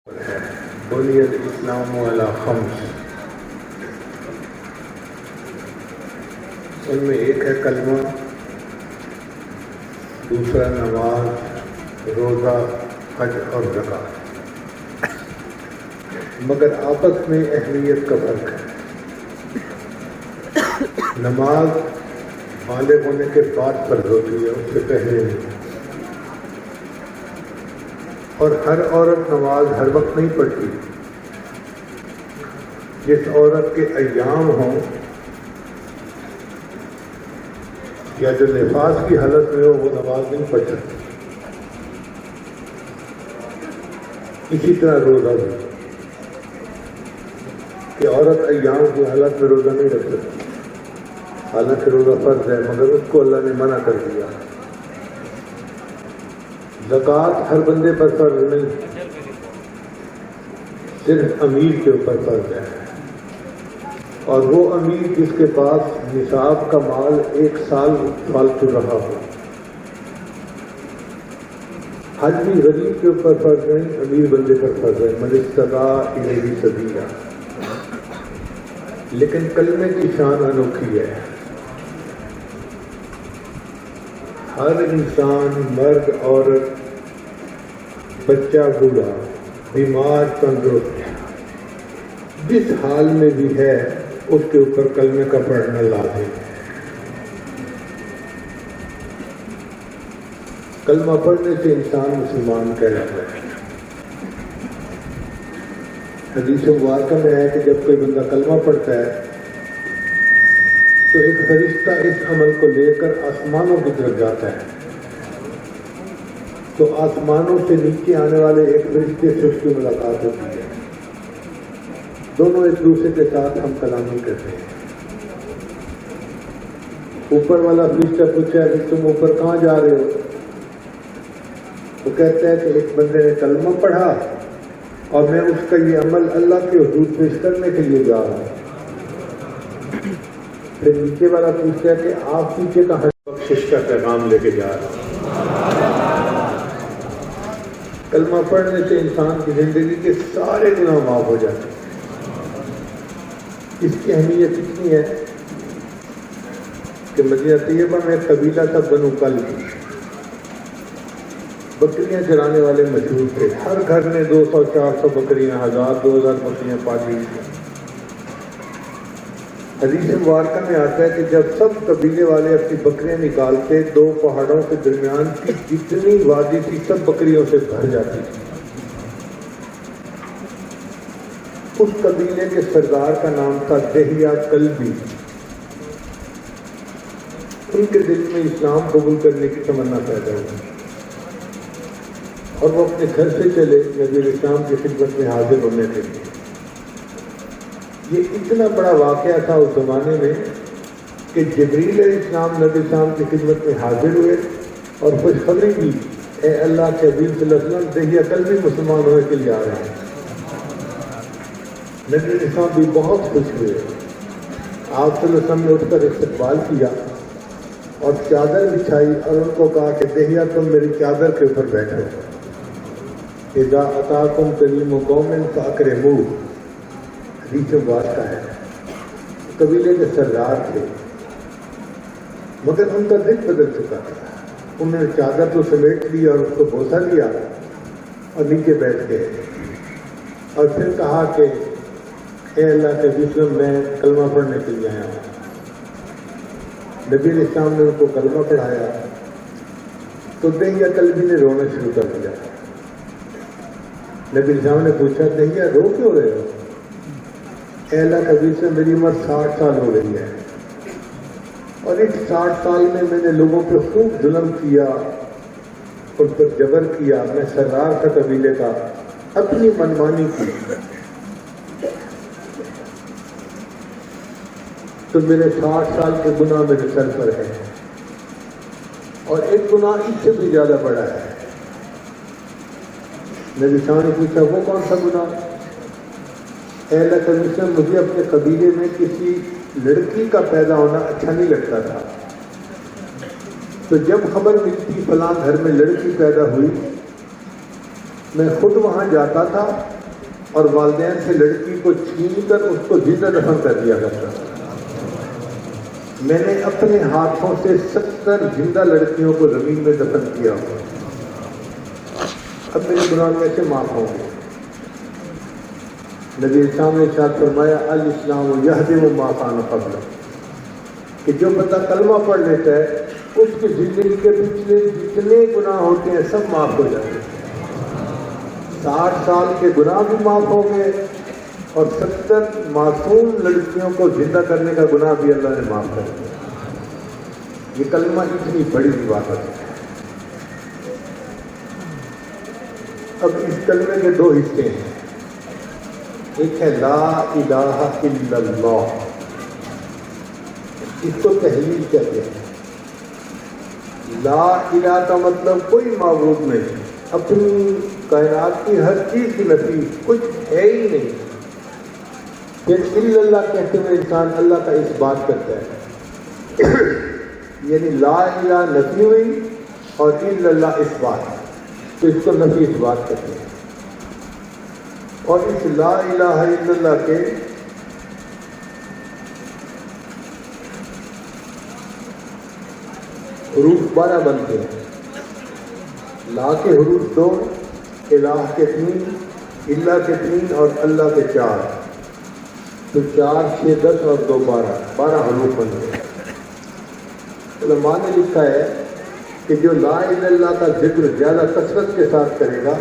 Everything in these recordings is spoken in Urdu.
بني الاسلام علی خمس، ان میں ایک ہے کلمہ، دوسرا نماز، روزہ، حج اور زکوٰۃ، مگر آپس میں اہمیت کا فرق ہے۔ نماز بالغ ہونے کے بعد فرض ہوتی ہے، اس سے پہلے نہیں، اور ہر عورت نماز ہر وقت نہیں پڑھتی۔ جس عورت کے ایام ہوں یا جو نفاس کی حالت میں ہو وہ نماز نہیں پڑھ سکتی۔ اسی طرح روزہ بھی، کہ عورت ایام کی حالت میں روزہ نہیں رکھ سکتی، حالانکہ روزہ فرض ہے مگر اس کو اللہ نے منع کر دیا۔ زکوٰۃ ہر بندے پر فرض نہیں، صرف امیر کے اوپر فرض ہے، اور وہ امیر جس کے پاس نصاب کا مال 1 سال فالتو رہا ہو۔ حج بھی غریب کے اوپر فرض نہیں، امیر بندے پر فرض ہے، من استطاع الیہ سبیلا۔ لیکن کلمے کی شان انوکھی ہے، ہر انسان، مرد، عورت، بچہ، بوڑھا، بیمار، تندرست، جس حال میں بھی ہے اس کے اوپر کلمے کا پڑھنا لازم ہے۔ کلمہ پڑھنے سے انسان مسلمان کہلاتا ہے۔ حدیث مبارکہ میں ہے کہ جب کوئی بندہ کلمہ پڑھتا ہے تو ایک فرشتہ اس عمل کو لے کر آسمانوں کی طرف جاتا ہے، تو آسمانوں سے نیچے آنے والے ایک فرشتے سے اس کی ملاقات ہوتی ہے، دونوں ایک دوسرے کے ساتھ ہم کلامی کرتے ہیں۔ اوپر والا فرشتہ پوچھا کہ تم اوپر کہاں جا رہے ہو؟ وہ کہتا ہے کہ ایک بندے نے کلمہ پڑھا اور میں اس کا یہ عمل اللہ کے حضور پیش کرنے کے لیے جا رہا ہوں۔ پھر نیچے والا پوچھتا ہے کہ آپ پیچھے کہاں؟ بخشش کا پیغام لے کے جا رہا ہوں۔ کلمہ پڑھنے سے انسان کی زندگی کے سارے گناہ معاف ہو جاتے ہیں۔ اس کی اہمیت اتنی ہے کہ مدینہ طیبہ میں قبیلہ تھا بنو کلب، بکریاں چرانے والے مشہور تھے، ہر گھر میں 200-400 بکریاں، 1000-2000 بکریاں پالی تھیں۔ حدیث مبارکہ میں آتا ہے کہ جب سب قبیلے والے اپنی بکریاں نکالتے، 2 پہاڑوں کے درمیان کی جتنی وادی تھی سب بکریوں سے بھر جاتی تھی۔ اس قبیلے کے سردار کا نام تھا دہیہ کلبی۔ ان کے دل میں اسلام قبول کرنے کی تمنا پیدا ہوئی اور وہ اپنے گھر سے چلے نبی اسلام کی خدمت میں حاضر ہونے کے لیے۔ یہ اتنا بڑا واقعہ تھا اس زمانے میں کہ جبریل علیہ السلام نبی اسلام کی خدمت میں حاضر ہوئے اور خوشخبری دی، اے اللہ کے حبیب صلی اللہ علیہ وسلم، دہیہ کلبی مسلمان ہونے کے لیے آ رہے ہیں۔ نبی اسلام بھی بہت خوش ہوئے، آپ صلی اللہ علیہ وسلم نے اٹھ کر استقبال کیا اور چادر بچھائی اور ان کو کہا کہ دہیہ تم میری چادر کے اوپر بیٹھو۔ اذا اتاکم کریم قوم فاکرموہ، حدیث مبارکہ ہے۔ قبیلے کے سردار تھے مگر ان کا دل بدل چکا تھا، انہوں نے چادر تو سمیٹ لی اور اس کو بوسہ دیا اور نیچے بیٹھ گئے اور پھر کہا کہ اے اللہ کے وسلم، میں کلمہ پڑھنے کے لیے آیا ہوں۔ نبی علیہ السلام نے ان کو کلمہ پڑھایا تو دہیہ کلبی نے رونا شروع کر دیا۔ نبی علیہ السلام نے پوچھا، دہیہ رو کیوں رہے ہو؟ اے اللہ کے وسلم، میری عمر 60 سال ہو گئی ہے اور اس 60 سال میں میں نے لوگوں پہ خوب ظلم کیا، ان پر جبر کیا، میں سردار تھا قبیلے کا، اپنی منمانی کی، تو میرے 60 سال کے گناہ میرے سر پر ہے، اور ایک گناہ اس سے بھی زیادہ بڑا ہے۔ نبی صاحب نے پوچھا، وہ کون سا گناہ؟ اے اللہ کے وسلم، مجھے اپنے قبیلے میں کسی لڑکی کا پیدا ہونا اچھا نہیں لگتا تھا، تو جب خبر ملتی فلاں گھر میں لڑکی پیدا ہوئی، میں خود وہاں جاتا تھا اور والدین سے لڑکی کو چھین کر اس کو زندہ دفن کر دیا کرتا تھا۔ میں نے اپنے ہاتھوں سے 70 زندہ لڑکیوں کو زمین میں دفن کیا ہوا۔ اب میرے گناہ کیسے معاف ہوں گے؟ نبی اسلام نے ارشاد فرمایا الاسلام یہدم ما کان قبلہ، کہ جو بندہ کلمہ پڑھ لیتا ہے اس کی زندگی کے پچھلے جتنے گناہ ہوتے ہیں سب معاف ہو جاتے ہیں۔ 60 سال کے گناہ بھی معاف ہو گئے اور 70 معصوم لڑکیوں کو زندہ کرنے کا گناہ بھی اللہ نے معاف کر دیا۔ یہ کلمہ اتنی بڑی عبادت ہے۔ اب اس کلمے کے 2 حصے ہیں، ایک ہے لا الہ الا اللہ، اس کو تحلیل کہتے ہیں۔ لا الہ کا مطلب کوئی معبود نہیں، اپنی کائنات کی ہر چیز کی نفی، کچھ ہے ہی نہیں۔ پھر الا اللہ کہتے ہوئے انسان اللہ کا اس بات کرتا ہے، یعنی لا الہ نفی ہوئی اور الا اللہ اس بات، تو اس کو نفی اس بات کہتے ہیں۔ اور اس لا الہ الا اللہ کے حروف 12 بنتے ہیں۔ لا کے حروف 2، الہ کے 3، الا کے 3 اور اللہ کے 4، تو 4 6 10 اور 2 12 حروف بنتے ہیں۔ علماء نے لکھا ہے کہ جو لا الہ الا اللہ کا ذکر زیادہ کثرت کے ساتھ کرے گا،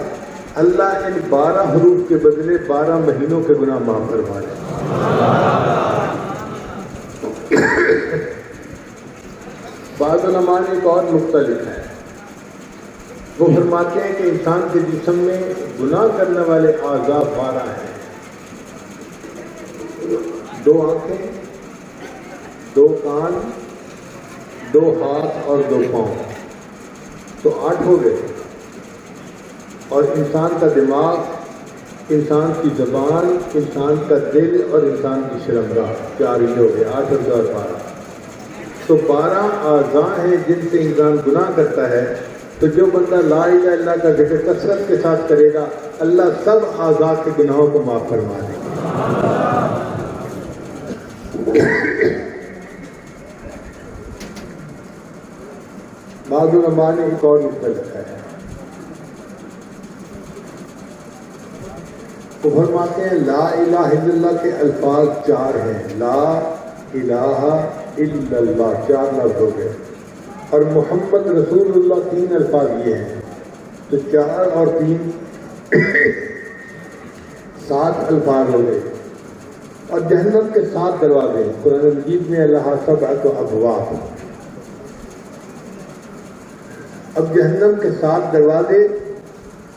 اللہ ان 12 حروف کے بدلے 12 مہینوں کے گناہ معاف فرما دے۔ بعض علماء نے ایک اور نقطہ لکھا ہے، وہ فرماتے ہیں کہ انسان کے جسم میں گناہ کرنے والے اعضاء 12 ہیں، 2 آنکھیں، 2 کان، 2 ہاتھ اور 2 پاؤں، تو 8 ہو گئے۔ اور انسان کا دماغ، انسان کی زبان، انسان کا دل اور انسان کی شرمگاہ، 4 ہی ہو گئے، 8 اور 12۔ تو 12 اعضاء ہیں جن سے انسان گناہ کرتا ہے۔ تو جو بندہ لا الہ الا اللہ کا ذکر کثرت کے ساتھ کرے گا، اللہ سب اعضاء کے گناہوں کو معاف فرما دے گا۔ بعض علماء نے ایک اور نقطہ لکھا ہے، وہ فرماتے ہیں لا الہ الا اللہ کے الفاظ 4 ہیں، لا الہ الا اللہ 4 لفظ ہو گئے، اور محمد رسول اللہ 3 الفاظ یہ ہیں، تو 4 اور 3 7 الفاظ ہو گئے۔ اور جہنم کے 7 دروازے، قرآن مجید میں اللہ 7 ابواب۔ اب جہنم کے 7 دروازے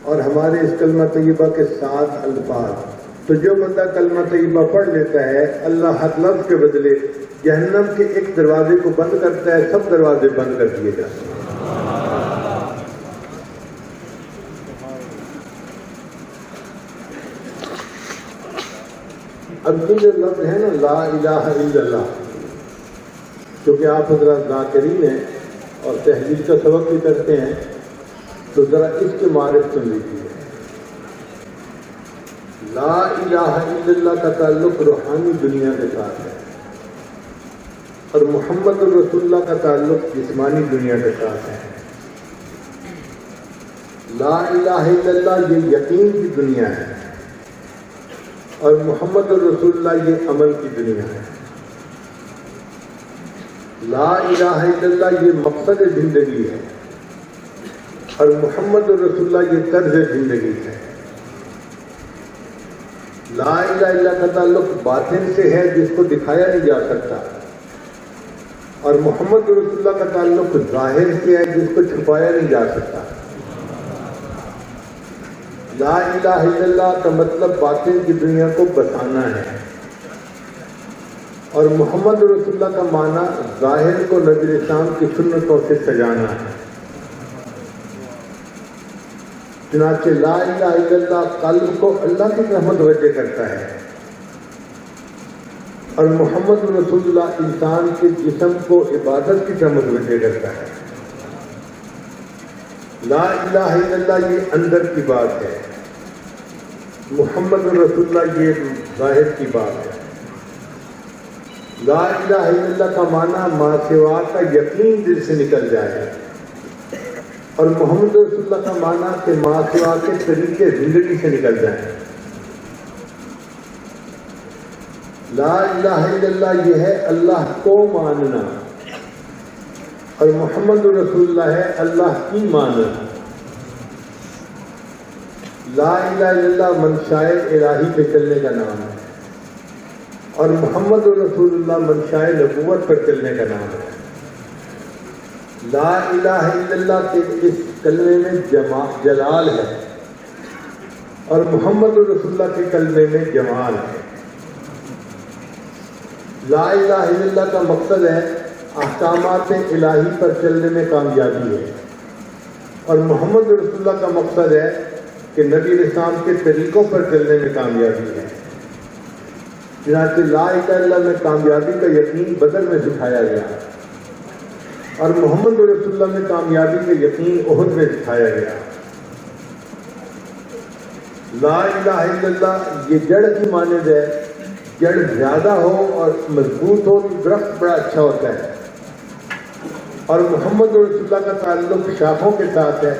اور ہمارے اس کلمہ طیبہ کے 7 الفاظ، تو جو بندہ کلمہ طیبہ پڑھ لیتا ہے، اللہ ہر لفظ کے بدلے جہنم کے ایک دروازے کو بند کرتا ہے، سب دروازے بند کر دیے جاتے ہیں۔ اب یہ جو لفظ ہے نا لا الہ الا اللہ، کیونکہ آپ حضرات ذاکرین ہیں اور تحلیل کا سبق بھی کرتے ہیں، تو ذرا اس کے معرف سن لیجیے۔ لا الہ الا اللہ کا تعلق روحانی دنیا کے ساتھ ہے، اور محمد الرسول اللہ کا تعلق جسمانی دنیا کے ساتھ ہے۔ لا الہ الا اللہ یہ یقین کی دنیا ہے، اور محمد الرسول اللہ یہ عمل کی دنیا ہے۔ لا الہ الا اللہ یہ مقصد زندگی ہے، اور محمد الرسول اللہ یہ طرز زندگی ہے۔ لا الہ الا اللہ کا تعلق باطن سے ہے جس کو دکھایا نہیں جا سکتا، اور محمد رسول اللہ کا تعلق ظاہر سے ہے جس کو چھپایا نہیں جا سکتا۔ لا الہ الا اللہ کا مطلب باطن کی دنیا کو بسانا ہے، اور محمد رسول اللہ کا معنی ظاہر کو نبی اسلام کی سنتوں سے سجانا ہے۔ چنانچہ لا الہ الا اللہ قلب کو اللہ کی طرف متوجہ کرتا ہے، اور محمد رسول اللہ انسان کے جسم کو عبادت کی طرف متوجہ کرتا ہے۔ لا الہ الا اللہ یہ اندر کی بات ہے، محمد رسول اللہ یہ ظاہر کی بات ہے۔ لا الہ الا اللہ کا معنی ما سوا کا یقین دل سے نکل جائے، اور محمد رسول اللہ کا معنی کہ ما سوا کے طریقے زندگی سے نکل جائیں۔ لا الہ الا اللہ یہ ہے اللہ کو ماننا، اور محمد رسول اللہ ہے اللہ کی ماننا۔ لا الہ الا اللہ منشائے الہی پہ چلنے کا نام ہے، اور محمد رسول اللہ منشائے نبوت پر چلنے کا نام ہے۔ لا الہ الا اللہ کے اس کلمے میں جلال ہے، اور محمد رسول اللہ کے کلمے میں جمال ہے۔ لا الہ الا اللہ کا مقصد ہے احکامات الہی پر چلنے میں کامیابی ہے، اور محمد رسول اللہ کا مقصد ہے کہ نبی اسلام کے طریقوں پر چلنے میں کامیابی ہے۔ چنانچہ لا الہ الا اللہ میں کامیابی کا یقین بدر میں سکھایا گیا، اور محمد رسول اللہ میں کامیابی کا یقین احد میں سکھایا گیا۔ لا الہ الا اللہ یہ جڑ کی مانند ہے، جڑ زیادہ ہو اور مضبوط ہو تو درخت بڑا اچھا ہوتا ہے، اور محمد رسول اللہ کا تعلق شاخوں کے ساتھ ہے۔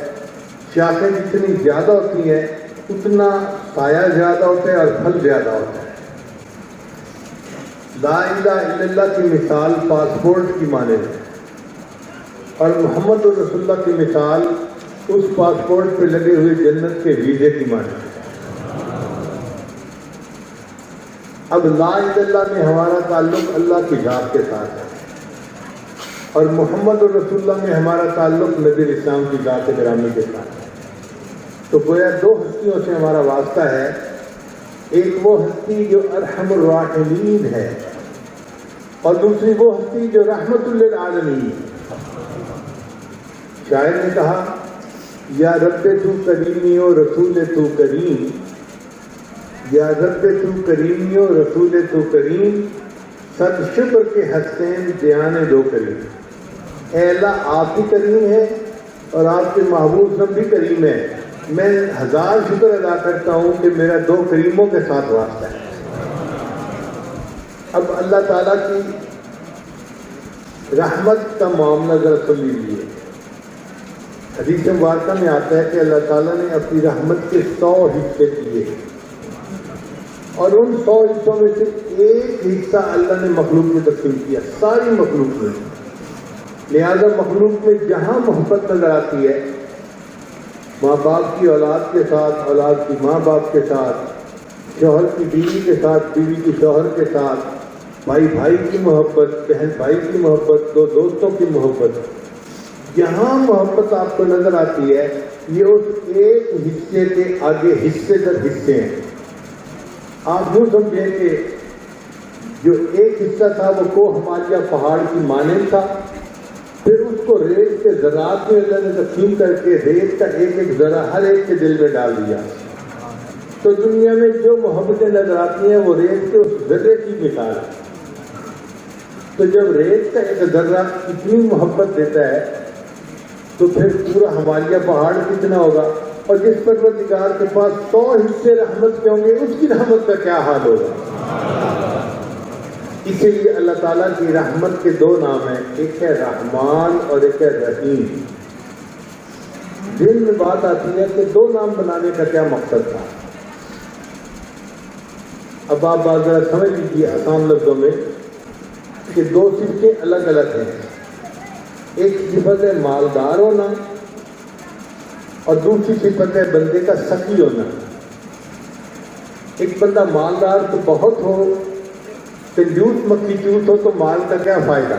شاخیں جتنی زیادہ ہوتی ہیں اتنا سایہ زیادہ ہوتا ہے اور پھل زیادہ ہوتا ہے۔ لا الہ الا اللہ کی مثال پاسپورٹ کی مانند ہے، اور محمد رسول اللہ کی مثال اس پاسپورٹ پہ لگے ہوئے جنت کے ویزے کی مانند ہے۔ اب لا الہ الا اللہ میں ہمارا تعلق اللہ کی ذات کے ساتھ ہے، اور محمد رسول اللہ میں ہمارا تعلق نبی اسلام کی ذات گرامی کے ساتھ ہے۔ تو گویا دو ہستیوں سے ہمارا واسطہ ہے، ایک وہ ہستی جو ارحم الراحمین ہے، اور دوسری وہ ہستی جو رحمت للعالمین۔ شاعر نے کہا یا رب تو کریمی و رسول تو کریم، یا رب تو کریمی و رسول تو کریم، صد شکر کے حسین دیان دو کریم۔ اے اللہ آپ بھی کریم ہے اور آپ کے محبوب سب بھی کریم ہے، میں ہزار شکر ادا کرتا ہوں کہ میرا دو کریموں کے ساتھ واسطہ ہے۔ اب اللہ تعالیٰ کی رحمت کا معاملہ ذرا سن لیجیے۔ حدیث مبارکہ میں آتا ہے کہ اللہ تعالیٰ نے اپنی رحمت کے 100 حصے کیے، اور ان 100 حصوں میں سے ایک حصہ اللہ نے مخلوق میں تقسیم کیا، ساری مخلوق میں۔ لہذا مخلوق میں جہاں محبت نظر آتی ہے، ماں باپ کی اولاد کے ساتھ، اولاد کی ماں باپ کے ساتھ، شوہر کی بیوی کے ساتھ، بیوی کی شوہر کے ساتھ، بھائی بھائی کی محبت، بہن بھائی کی محبت، دو دوستوں کی محبت، جہاں محبت آپ کو نظر آتی ہے یہ اس ایک حصے کے آگے حصے در حصے ہیں۔ آپ یوں سمجھیں کہ جو ایک حصہ تھا وہ کوہ ہمالیہ پہاڑ کی مانند تھا، پھر اس کو ریت کے ذرات میں اللہ نے تقسیم کر کے ریت کا ایک ایک ذرہ ہر ایک کے دل میں ڈال دیا۔ تو دنیا میں جو محبتیں نظر آتی ہیں وہ ریت کے اس ذرے کی مثال ہے۔ تو جب ریت کا ایک ذرہ اتنی محبت دیتا ہے تو پھر پورا ہمالیہ پہاڑ کتنا ہوگا، اور جس پروردگار کے پاس 100 حصے رحمت کے ہوں گے اس کی رحمت کا کیا حال ہوگا۔ اسی لیے اللہ تعالیٰ کی رحمت کے 2 نام ہیں، ایک ہے رحمان اور ایک ہے رحیم۔ دل میں بات آتی ہے کہ 2 نام بنانے کا کیا مقصد تھا۔ اب آپ بات ذرا سمجھ لیجیے آسان لفظوں میں کہ 2 صفتیں الگ الگ ہیں، ایک صفت ہے مالدار ہونا اور دوسری صفت ہے بندے کا سخی ہونا۔ ایک بندہ مالدار تو بہت ہو، کنجوس مکھی چوس ہو تو مال کا کیا فائدہ۔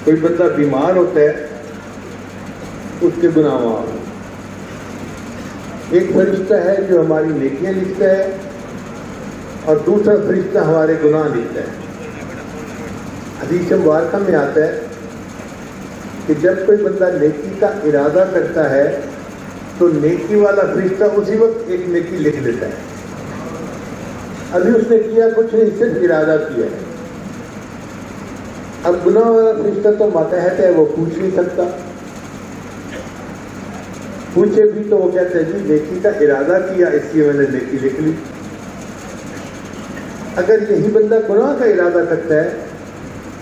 کوئی بندہ بیمار ہوتا ہے اس کے گناہ معاف، ایک فرشتہ ہے جو ہماری نیکیاں لکھتا ہے اور دوسرا فرشتہ ہمارے گناہ لکھتا ہے۔ حدیث مبارکہ میں آتا ہے کہ جب کوئی بندہ نیکی کا ارادہ کرتا ہے تو نیکی والا فرشتہ اسی وقت ایک نیکی لکھ دیتا ہے۔ ابھی اس نے کیا کچھ نہیں، صرف ارادہ کیا ہے، اب گناہ والا فرشتہ تو ماتحت ہے، وہ پوچھ نہیں سکتا، پوچھے بھی تو وہ کہتے ہیں جی نیکی کا ارادہ کیا اس لیے میں نے نیکی لکھ لی۔ اگر یہی بندہ گناہ کا ارادہ کرتا ہے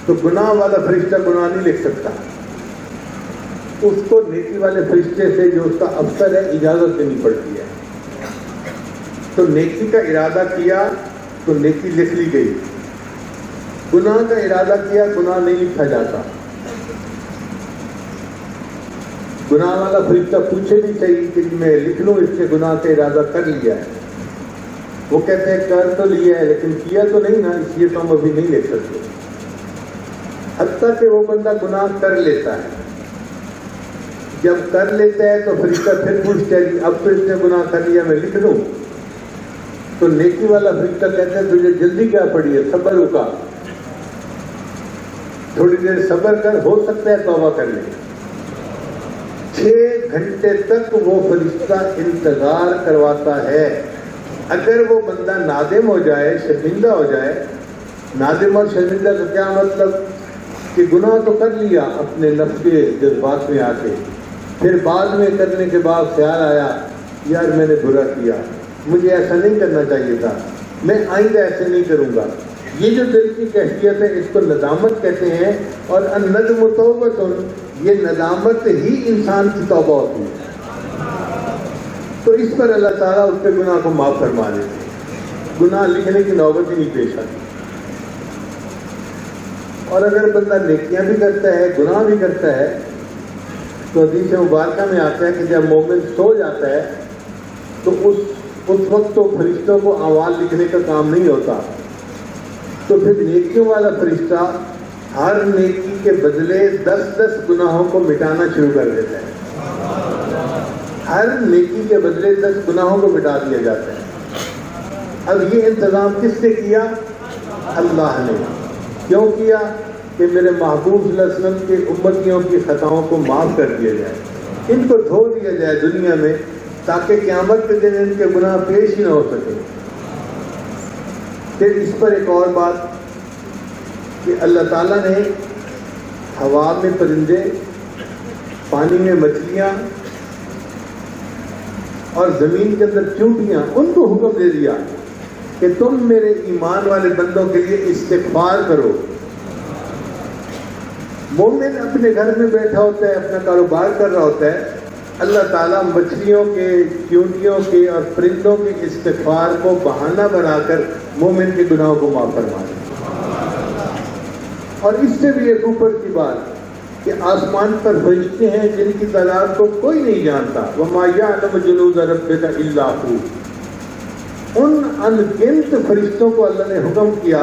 تو گناہ والا فرشتہ گناہ نہیں لکھ سکتا، اس کو نیکی والے فرشتے سے جو اس کا افسر ہے اجازت دینی پڑتی ہے۔ تو نیکی کا ارادہ کیا تو نیکی لکھ لی گئی، گناہ کا ارادہ کیا گناہ نہیں لکھا جاتا۔ گناہ والا فرشتہ پوچھے بھی صحیح کہ میں لکھ لوں اس سے گناہ کا ارادہ کر لیا ہے، وہ کہتے ہیں کر تو لیا ہے لیکن کیا تو نہیں نا، اس لیے تو ہم ابھی نہیں لکھ سکتے۔ حتیٰ کہ وہ بندہ گناہ کر لیتا ہے، جب کر لیتا ہے تو فرشتہ پھر پوچھتا ہے کہ اب تو اس نے گناہ کر لیا میں لکھ دوں، تو نیکی والا فرشتہ کہتا ہے تجھے جلدی کیا پڑی ہے، صبر رکا، تھوڑی دیر صبر کر، ہو سکتا ہے توبہ کر لے۔ 6 گھنٹے تک وہ فرشتہ انتظار کرواتا ہے۔ اگر وہ بندہ نادم ہو جائے، شرمندہ ہو جائے، نادم اور شرمندہ کا کیا مطلب کہ گناہ تو کر لیا اپنے نفس کے جذبات میں آ کے، پھر بعد میں کرنے کے بعد خیال آیا یار میں نے برا کیا، مجھے ایسا نہیں کرنا چاہیے تھا، میں آئندہ ایسے نہیں کروں گا، یہ جو دل کی کیفیت ہے اس کو ندامت کہتے ہیں۔ اور الندم توبۃ، یہ ندامت ہی انسان کی توبہ ہوتی ہے۔ تو اس پر اللہ تعالیٰ اس کے گناہ کو معاف فرما دیتے ہیں، گناہ لکھنے کی نوبت ہی نہیں پیش آتی۔ اور اگر بندہ نیکیاں بھی کرتا ہے گناہ بھی کرتا ہے تو حدیث مبارکہ میں آتا ہے کہ جب مومن سو جاتا ہے تو اس وقت تو فرشتوں کو اعمال لکھنے کا کام نہیں ہوتا، تو پھر نیکیوں والا فرشتہ ہر نیکی کے بدلے 10 گناہوں کو مٹانا شروع کر دیتا ہے۔ ہر نیکی کے بدلے 10 گناہوں کو مٹا دیا جاتا ہے۔ اب یہ انتظام کس نے کیا؟ اللہ نے۔ کیوں کیا؟ کہ میرے محبوب صلی اللہ علیہ وسلم کے امتیوں کی خطاؤں کو معاف کر دیا جائے، ان کو دھو دیا جائے دنیا میں، تاکہ قیامت کے دن ان کے گناہ پیش ہی نہ ہو سکے۔ پھر اس پر ایک اور بات کہ اللہ تعالیٰ نے ہوا میں پرندے، پانی میں مچھلیاں اور زمین کے اندر چونٹیاں، ان کو حکم دے دیا کہ تم میرے ایمان والے بندوں کے لیے استغفار کرو۔ مومن اپنے گھر میں بیٹھا ہوتا ہے، اپنا کاروبار کر رہا ہوتا ہے، اللہ تعالیٰ مچھلیوں کے، چونٹیوں کے اور پرندوں کے استغفار کو بہانہ بنا کر مومن کے گناہوں کو معاف فرما دے۔ اور اس سے بھی ایک اوپر کی بات کہ آسمان پر فرشتے ہیں جن کی تعداد کو کوئی نہیں جانتا، وَمَا يَعْلَمُ جُنُودَ رَبِّكَ إِلَّا هُوَ۔ ان انگنت فرشتوں کو اللہ نے حکم کیا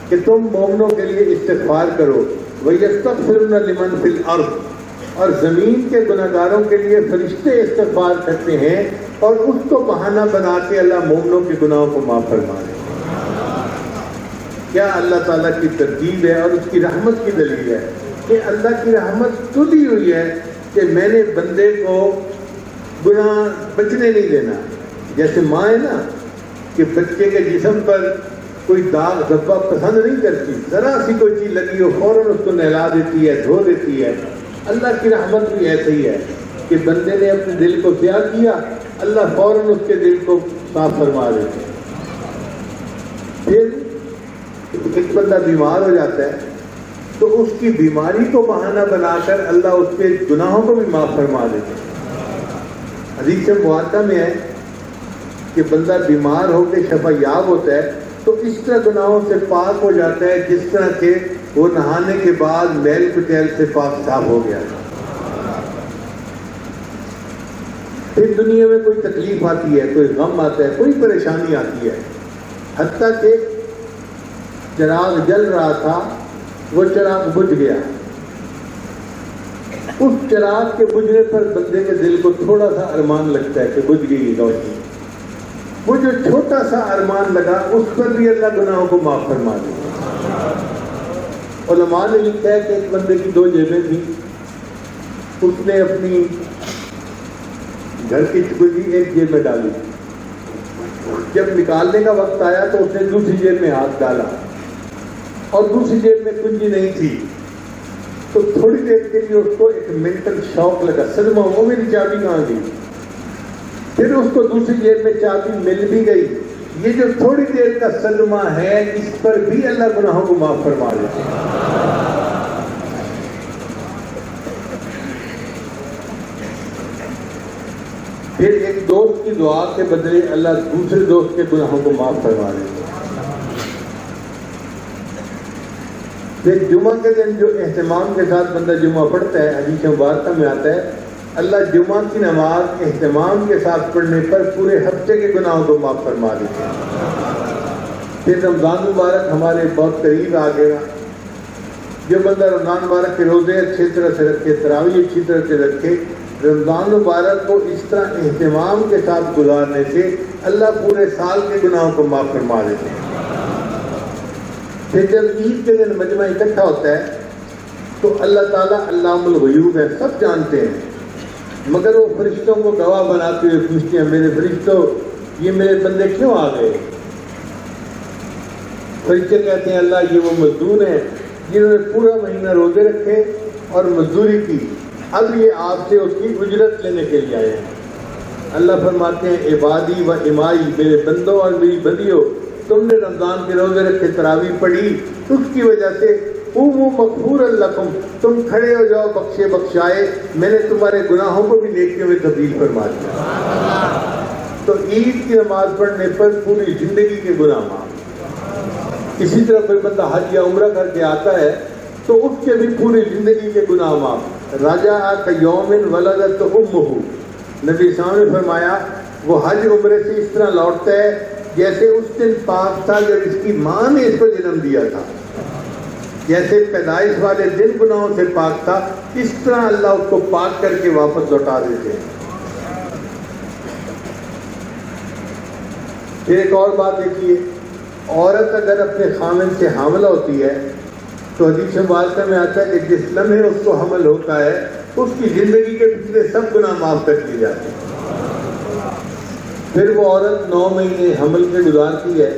کہ تم مومنوں کے لیے استغفار کرو، وَيَسْتَغْفِرُونَ لِمَنْ فِي الْأَرْضِ، اور زمین کے گناہگاروں کے لیے فرشتے استغفار کرتے ہیں، اور اس کو بہانہ بنا کے اللہ مومنوں کے گناہوں کو معاف فرما دے۔ کیا اللہ تعالیٰ کی ترتیب ہے اور اس کی رحمت کی دلیل ہے کہ اللہ کی رحمت تو دی ہوئی ہے کہ میں نے بندے کو گناہ بچنے نہیں دینا۔ جیسے ماں ہے نا کہ بچے کے جسم پر کوئی داغ دھبا پسند نہیں کرتی، ذرا سی کوئی چیز لگی ہو فوراً اس کو نہلا دیتی ہے، دھو دیتی ہے۔ اللہ کی رحمت بھی ایسے ہی ہے کہ بندے نے اپنے دل کو کیا کیا، اللہ فوراً اس کے دل کو صاف فرما دیتے ہیں۔ پھر ایک بندہ بیمار ہو جاتا ہے تو اس کی بیماری کو بہانہ بنا کر اللہ اس کے گناہوں کو بھی معاف فرما دیتے ہیں۔ حدیث مبارکہ میں ہے کہ بندہ بیمار ہو کے شفا یاب ہوتا ہے تو اس طرح گناہوں سے پاک ہو جاتا ہے جس طرح کہ وہ نہانے کے بعد میل کٹیل سے پاک صاف ہو گیا۔ پھر دنیا میں کوئی تکلیف آتی ہے، کوئی غم آتا ہے، کوئی پریشانی آتی ہے، حتیٰ کہ چراغ جل رہا تھا، وہ چراغ بجھ گیا، اس چراغ کے بجھنے پر بندے کے دل کو تھوڑا سا ارمان لگتا ہے کہ بجھ گئی روشنی، وہ جو چھوٹا سا ارمان لگا اس پر بھی اللہ گناہوں کو معاف فرما دے۔ علماء نے لکھا ہے کہ ایک بندے کی 2 جیبیں تھیں، اس نے اپنی گھر کی چکنی ایک جیب میں ڈالی، جب نکالنے کا وقت آیا تو اس نے دوسری جیب میں ہاتھ ڈالا اور دوسری جیب میں کنجی نہیں تھی، تو تھوڑی دیر کے لیے اس کو ایک مینٹل شاک لگا، صدمہ، وہ میری چابی کہاں گئی؟ پھر اس کو دوسری جیب میں چابی مل بھی گئی۔ یہ جو تھوڑی دیر کا صدمہ ہے، اس پر بھی اللہ گناہوں کو معاف فرما دیتے ہیں۔ پھر ایک دوست کی دعا کے بدلے اللہ دوسرے دوست کے گناہوں کو معاف فرما دیتے ہیں۔ پھر جمعہ کے دن جو اہتمام کے ساتھ بندہ جمعہ پڑھتا ہے، حدیث مبارکہ میں آتا ہے اللہ جمعہ کی نماز اہتمام کے ساتھ پڑھنے پر پورے ہفتے کے گناہوں کو معاف فرما دیتے ہیں۔ پھر رمضان مبارک ہمارے بہت قریب آ گیا۔ جو بندہ رمضان مبارک کے روزے اچھی طرح سے رکھے، تراویح اچھی طرح سے رکھے، رمضان مبارک کو اس طرح اہتمام کے ساتھ گزارنے سے اللہ پورے سال کے گناہوں کو معاف فرما دیتے ہیں۔ پھر جب عید کے دن مجمع اکٹھا ہوتا ہے تو اللہ تعالیٰ علام الغیوب ہے، سب جانتے ہیں، مگر وہ فرشتوں کو گواہ بناتے ہوئے پوچھتے ہیں میرے فرشتوں یہ میرے بندے کیوں آ گئے؟ فرشتے کہتے ہیں اللہ یہ وہ مزدور ہیں جنہوں نے پورا مہینہ روزے رکھے اور مزدوری کی، اب یہ آپ سے اس کی اجرت لینے کے لیے آئے ہیں۔ اللہ فرماتے ہیں عبادی و امائی، میرے بندوں اور میری بندیوں، تم نے رمضان کے روزے رکھے، تراویح پڑھی، اس کی وجہ سے قوموا مغفورا لکم، تم کھڑے ہو جاؤ بخشے بخشائے، میں نے تمہارے گناہوں کو بھی نیکیوں میں تبدیل فرما دیا۔ تو عید کی نماز پڑھنے پر پوری زندگی کے گناہ معاف۔ اسی طرح کوئی بندہ حج یا عمرہ کر کے آتا ہے تو اس کے بھی پوری زندگی کے گناہ معاف۔ راجع کیوم ولدت امہ، نبی صلی اللہ علیہ وسلم نے فرمایا وہ حج عمرے سے اس طرح لوٹتا ہے جیسے اس دن پاک تھا جب اس کی ماں نے اس کو جنم دیا تھا، جیسے پیدائش والے دن گناہوں سے پاک تھا، اس طرح اللہ اس کو پاک کر کے واپس لوٹا دیتے ہیں۔ پھر ایک اور بات دیکھیے، عورت اگر اپنے خامن سے حاملہ ہوتی ہے تو حدیث مبارکہ میں آتا ہے کہ جس لمحے اس کو حمل ہوتا ہے اس کی زندگی کے پچھلے سب گناہ معاف کر دیے جاتے ہیں۔ پھر وہ عورت 9 مہینے حمل کے گزارتی ہے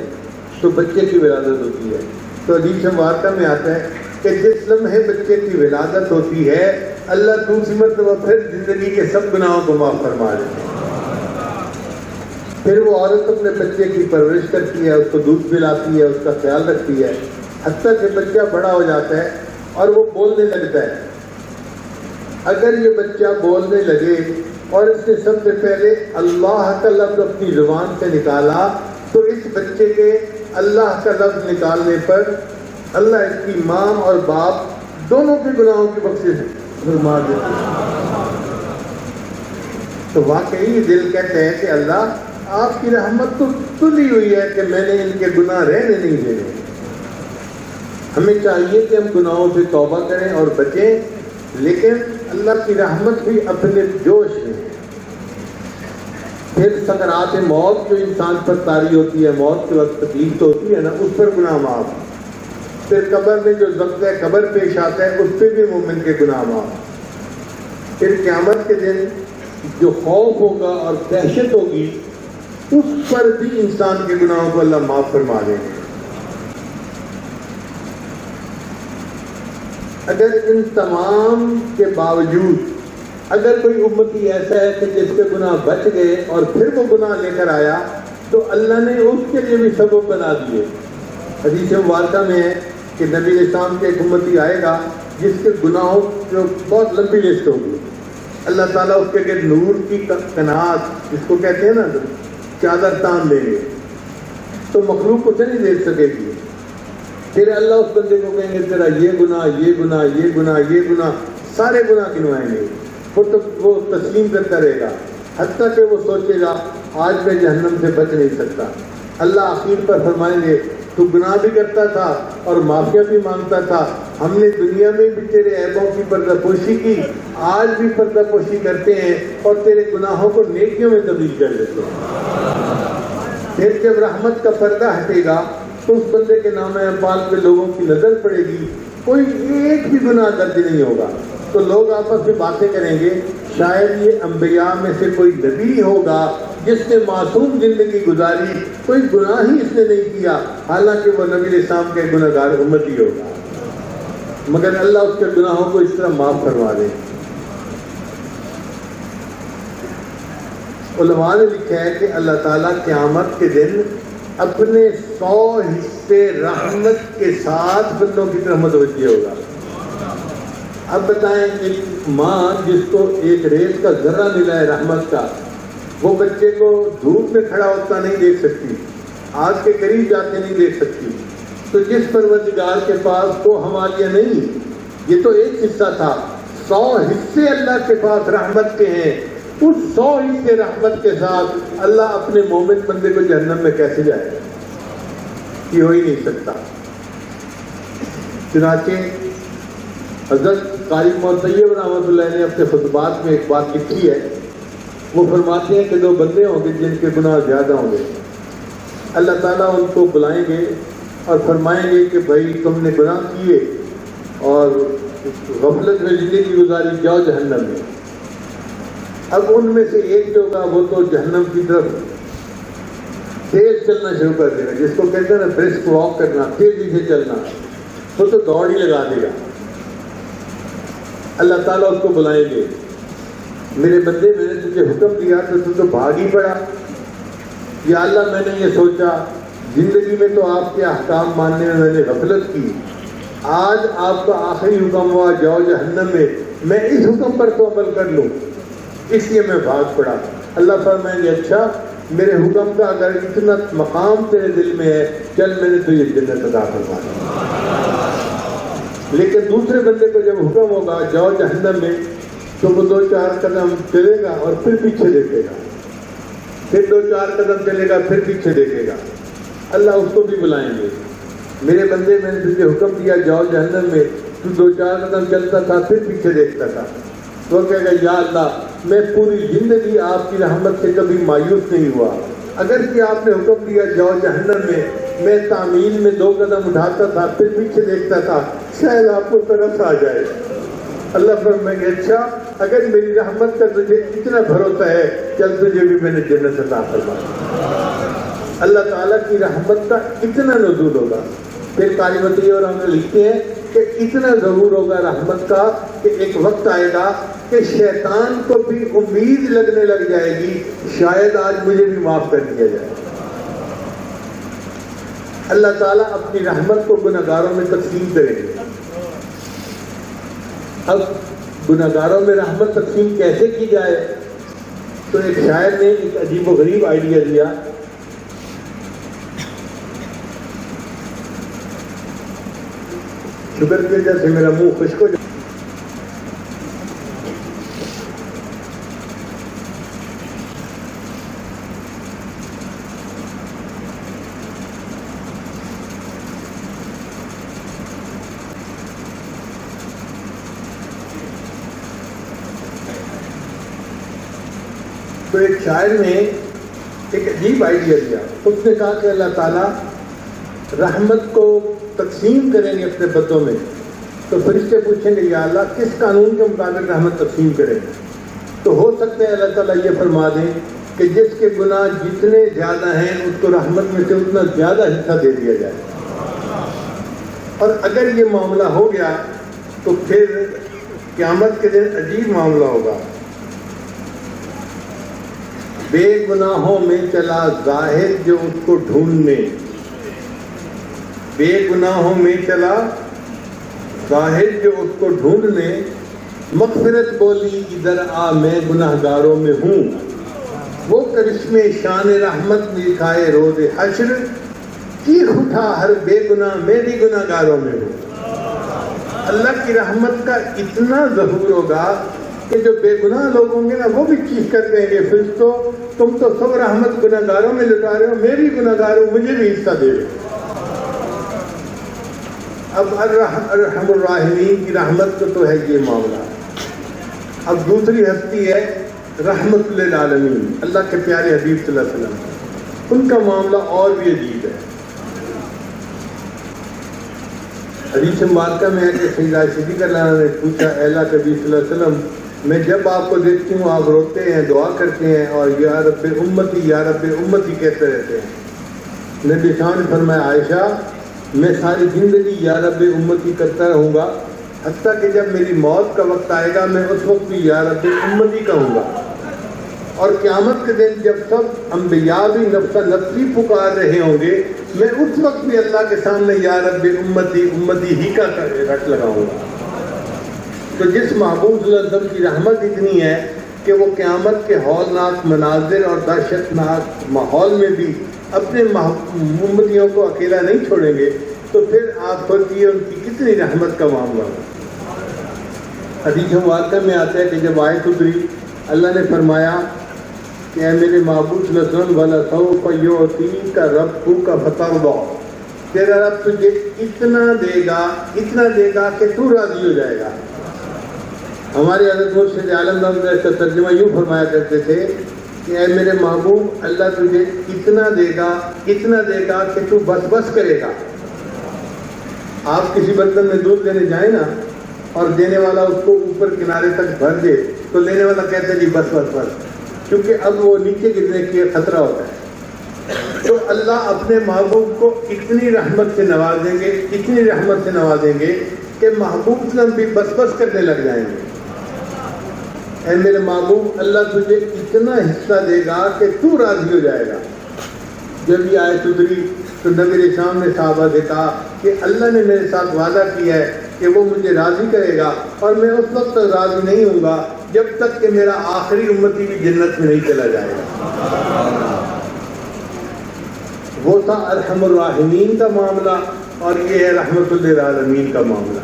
تو بچے کی ولادت ہوتی ہے، تو حدیث مبارکہ میں آتا ہے کہ جس لمحے بچے کی ولادت ہوتی ہے اللہ دوسری مرتبہ پھر زندگی کے سب گناہوں کو معاف فرما دیتے ہیں۔ پھر وہ عورت اپنے بچے کی پرورش کرتی ہے، اس کو دودھ پلاتی ہے، اس کا خیال رکھتی ہے، حتیٰ کہ بچہ بڑا ہو جاتا ہے اور وہ بولنے لگتا ہے۔ اگر یہ بچہ بولنے لگے اور اس نے سب سے پہلے اللہ کا لفظ اپنی زبان سے نکالا تو اس بچے کے اللہ کا لفظ نکالنے پر اللہ اس کی ماں اور باپ دونوں کے گناہوں کی بخشش فرما دیتے ہیں۔ تو واقعی دل کہتے ہیں کہ اللہ آپ کی رحمت تو تلی ہوئی ہے کہ میں نے ان کے گناہ رہنے نہیں دینے۔ ہمیں چاہیے کہ ہم گناہوں سے توبہ کریں اور بچیں، لیکن اللہ کی رحمت بھی اپنے جوش میں ہے۔ پھر سکرات موت جو انسان پر طاری ہوتی ہے، موت کے وقت تکلیف تو ہوتی ہے نا، اس پر گناہ معاف۔ پھر قبر میں جو ضبط قبر پیش آتا ہے اس پہ بھی مومن کے گناہ معاف۔ پھر قیامت کے دن جو خوف ہوگا اور دہشت ہوگی اس پر بھی انسان کے گناہوں کو اللہ معاف فرما دے گا۔ اگر ان تمام کے باوجود اگر کوئی امتی ایسا ہے کہ جس کے گناہ بچ گئے اور پھر وہ گناہ لے کر آیا تو اللہ نے اس کے لیے بھی سبب بنا دیے۔ حدیث مبارکہ میں ہے کہ نبی اسلام کے ایک امتی آئے گا جس کے گناہوں جو بہت لمبی لسٹ ہوگی، اللہ تعالیٰ اس کے لیے نور کی قناعت جس کو کہتے ہیں نا چادر تان دے گے، تو مخلوق اسے نہیں دیکھ سکے گی۔ پھر اللہ اس بندے کو کہیں گے تیرا یہ گناہ یہ گناہ یہ گناہ یہ گناہ، سارے گناہ گنوائیں گے، وہ تسلیم کرتا رہے گا حتیٰ کہ وہ سوچے گا آج میں جہنم سے بچ نہیں سکتا۔ اللہ آخر پر فرمائیں گے تو گناہ بھی کرتا تھا اور معافیا بھی مانگتا تھا، ہم نے دنیا میں بھی تیرے عیبوں کی پردہ پوشی کی، آج بھی پردہ پوشی کرتے ہیں اور تیرے گناہوں کو نیکیوں میں تبدیل کر دیتے ہیں۔ پھر جب رحمت کا پردہ ہٹے گا تو اس بندے کے نام اعمال پہ لوگوں کی نظر پڑے گی، کوئی ایک بھی گناہ درج نہیں ہوگا، تو لوگ آپس میں باتیں کریں گے شاید یہ انبیاء میں سے کوئی نبی ہوگا جس نے معصوم زندگی گزاری، کوئی گناہ ہی اس نے نہیں کیا، حالانکہ وہ نبی علیہ السلام کے گناہگار امتی ہوگا، مگر اللہ اس کے گناہوں کو اس طرح معاف فرما دے۔ علماء نے لکھا ہے کہ اللہ تعالیٰ قیامت کے دن اپنے 100 حصے رحمت کے ساتھ بندوں کی طرف متوجہ ہوگا۔ اب بتائیں، ایک ماں جس کو ایک ریت کا ذرہ ملا ہے رحمت کا، وہ بچے کو دھوپ میں کھڑا ہوتا نہیں دیکھ سکتی، آگ کے قریب جاتے نہیں دیکھ سکتی، تو جس پروردگار کے پاس کو حوالیہ نہیں، یہ تو ایک حصہ تھا، 100 حصے اللہ کے پاس رحمت کے ہیں، اس 100 حصے رحمت کے ساتھ اللہ اپنے مومن بندے کو جہنم میں کیسے جائے؟ یہ ہو ہی نہیں سکتا۔ چنانچہ حضرت قاری محمد طیب رحمۃ اللہ نے اپنے خطبات میں ایک بات لکھی ہے، وہ فرماتے ہیں کہ 2 بندے ہوں گے جن کے گناہ زیادہ ہوں گے، اللہ تعالیٰ ان کو بلائیں گے اور فرمائیں گے کہ بھائی تم نے گناہ کیے اور غفلت میں زندگی گزاری، جاؤ جہنم میں۔ اب ان میں سے ایک جو ہوگا وہ تو جہنم کی طرف تیز چلنا شروع کر دے گا، جس کو کہتے ہیں نا برسک واک کرنا، تیزی سے چلنا، وہ تو دوڑ ہی لگا دے گا۔ اللہ تعالیٰ اس کو بلائیں گے، میرے بندے میں نے تجھے حکم دیا تو بھاگ ہی پڑا، یا اللہ میں نے یہ سوچا زندگی میں تو آپ کے احکام ماننے میں نے غفلت کی، آج آپ کا آخری حکم ہوا جاؤ جہنم میں اس حکم پر تو عمل کر لوں، اس لیے میں بھاگ پڑا۔ اللہ فرمائیں گے اچھا میرے حکم کا اگر اتنا مقام تیرے دل میں ہے، چل میں نے تجھے جنت عطا فرما دی۔ لیکن دوسرے بندے کو جب حکم ہوگا جاؤ جہنم میں، تو وہ 2-4 قدم چلے گا اور پھر پیچھے دیکھے گا، پھر 2-4 قدم چلے گا، پھر پیچھے دیکھے گا۔ اللہ اس کو بھی بلائیں گے، میرے بندے میں نے تجھے حکم دیا جاؤ جہنم میں، تو 2-4 قدم چلتا تھا پھر پیچھے دیکھتا تھا، تو کہے گا یا اللہ میں پوری زندگی آپ کی رحمت سے کبھی مایوس نہیں ہوا، اگر کہ آپ نے حکم دیا جاؤ جہنم میں تعمیل میں 2 قدم اٹھاتا تھا پھر پیچھے دیکھتا تھا، شاید آپ کو ترس آ جائے۔ اللہ فرمائیں گے اچھا اگر میری رحمت کا تجھے اتنا بھروسہ ہے، چل تجھے بھی میں نے جنت عطا فرما دی۔ اللہ تعالیٰ کی رحمت کا اتنا نزول ہوگا۔ پھر قاری مطیع اور ہم لکھتے ہیں کہ اتنا ضرور ہوگا رحمت کا کہ ایک وقت آئے گا کہ شیطان کو بھی امید لگنے لگ جائے گی شاید آج مجھے بھی معاف کر دیا جائے۔ اللہ تعالیٰ اپنی رحمت کو گناہگاروں میں تقسیم کریں گے۔ اب گناہگاروں میں رحمت تقسیم کیسے کی جائے؟ تو ایک شاعر نے ایک عجیب و غریب آئیڈیا دیا۔ شکر کی وجہ سے میرا منہ خشک ہو جائے۔ تو ایک شاعر نے ایک عجیب آئیڈیا دیا، اس نے کہا کہ اللہ تعالیٰ رحمت کو تقسیم کریں گے اپنے بندوں میں، تو فرشتے پوچھیں گے یا اللہ کس قانون کے مطابق رحمت تقسیم کریں گے؟ تو ہو سکتا ہے اللہ تعالیٰ یہ فرما دیں کہ جس کے گناہ جتنے زیادہ ہیں اس کو رحمت میں سے اتنا زیادہ حصہ دے دیا جائے۔ اور اگر یہ معاملہ ہو گیا تو پھر قیامت کے دن عجیب معاملہ ہوگا۔ بے گناہوں میں چلا زاہد جو اس کو ڈھونڈنے، بے گناہوں میں چلا زاہد جو اس کو ڈھونڈنے، مغفرت بولی ادھر آ میں گناہگاروں میں ہوں، وہ کرشمے شان رحمت دکھائے روز حشر، چیخ اٹھا ہر بے گناہ میں بھی گناہگاروں میں ہوں۔ اللہ کی رحمت کا اتنا ظہور ہوگا کہ جو بے گناہ لوگ ہوں گے نا وہ بھی چیخ کر کہیں گے فرشتوں تم تو سب رحمت گناہگاروں میں لٹا رہے ہو، میں بھی گناہگار ہوں، مجھے بھی حصہ دے دو۔ اب ارحم الراحمین کی رحمت کو تو ہے یہ معاملہ۔ اب دوسری ہستی ہے رحمت للعالمین، اللہ کے پیارے حبیب صلی اللہ علیہ وسلم، ان کا معاملہ اور بھی عجیب ہے۔ حدیث مبارکہ میں ہے کہ سیدہ صدیقہ نے پوچھا اے اللہ کے نبی صلی اللہ علیہ وسلم میں جب آپ کو دیکھتی ہوں آپ روتے ہیں، دعا کرتے ہیں اور یا رب امتی یا رب امتی کہتے رہتے ہیں۔ نبی شاہ نے فرمایا عائشہ میں ساری زندگی یا رب امتی کرتا رہوں گا، حتیٰ کہ جب میری موت کا وقت آئے گا میں اس وقت بھی یا رب امتی کہوں گا، اور قیامت کے دن جب سب انبیاء بھی نفس نفسی پکار رہے ہوں گے میں اس وقت بھی اللہ کے سامنے یا رب امتی امتی ہی کا رٹ لگاؤں گا۔ تو جس محبوب صلی اللہ علیہ وسلم کی رحمت اتنی ہے کہ وہ قیامت کے ہولناک مناظر اور دہشتناک ماحول میں بھی اپنے امتیوں کو اکیلا نہیں چھوڑیں گے، تو پھر آپ سوچیے ان کی کتنی رحمت کا معاملہ ہو۔ حدیث مبارکہ میں آتا ہے کہ جب آیت اتری اللہ نے فرمایا کہ اے میرے محبوب صلی اللہ علیہ وسلم وَلَسَوْفَ يُعْطِيكَ رَبُّكَ فَتَرْضَىٰ، تیرا رب تجھے اتنا دے گا کہ تو راضی ہو جائے گا۔ ہمارے حضرت مرشد عالم کا اس کا ترجمہ یوں فرمایا کرتے تھے کہ اے میرے محبوب اللہ تجھے اتنا دے گا کہ تو بس کرے گا۔ آپ کسی برتن میں دودھ لینے جائیں نا اور دینے والا اس کو اوپر کنارے تک بھر دے تو لینے والا کہتا ہے جی بس، کیونکہ اب وہ نیچے گرنے کی خطرہ ہوتا ہے۔ تو اللہ اپنے محبوب کو اتنی رحمت سے نوازیں گے کہ محبوب وسلم بھی بس کرنے لگ جائیں گے۔ اے میرے محبوب اللہ تجھے اتنا حصہ دے گا کہ تو راضی ہو جائے گا۔ جب یہ آیت اتری تو نبی علیہ السلام نے صحابہ سے کہا کہ اللہ نے میرے ساتھ وعدہ کیا ہے کہ وہ مجھے راضی کرے گا، اور میں اس وقت تک راضی نہیں ہوں گا جب تک کہ میرا آخری امتی بھی جنت میں نہیں چلا جائے گا۔ وہ تھا ارحم الراحمین کا معاملہ، اور یہ ہے رحمت للعالمین کا معاملہ۔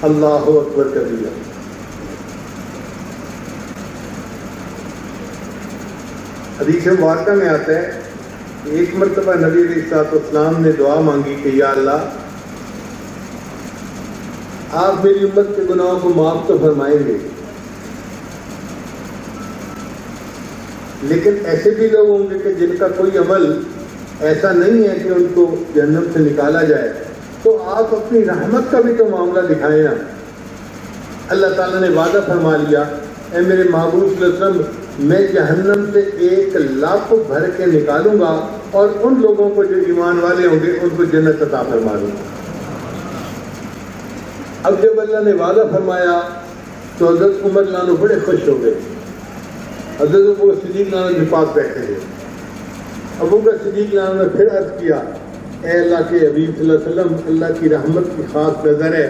اللہ اکبر کبیرہ۔ حدیث مبارکہ میں آتا ہے کہ ایک مرتبہ نبی علیہ السلام نے دعا مانگی کہ یا اللہ آپ میری امت کے گناہوں کو معاف تو فرمائیں گے، لیکن ایسے بھی لوگ ہوں گے کہ جن کا کوئی عمل ایسا نہیں ہے کہ ان کو جہنم سے نکالا جائے، تو آپ اپنی رحمت کا بھی تو معاملہ دکھائیں نا۔ اللہ تعالیٰ نے وعدہ فرما لیا اے میرے محبوب صلی اللہ علیہ وسلم میں جہنم سے 1,00,000 بھر کے نکالوں گا، اور ان لوگوں کو جو ایمان والے ہوں گے ان کو جنت عطا فرما دوں گا۔ اب جب اللہ نے وعدہ فرمایا تو حضرت عمر لانو بڑے خوش ہو گئے۔ حضرت ابو بکر صدیق لانو کے پاس بیٹھے تھے۔ ابو بکر صدیق لانو نے پھر عرض کیا اے اللہ کے حبیب صلی اللہ علیہ وسلم اللہ کی رحمت کی خاص نظر ہے،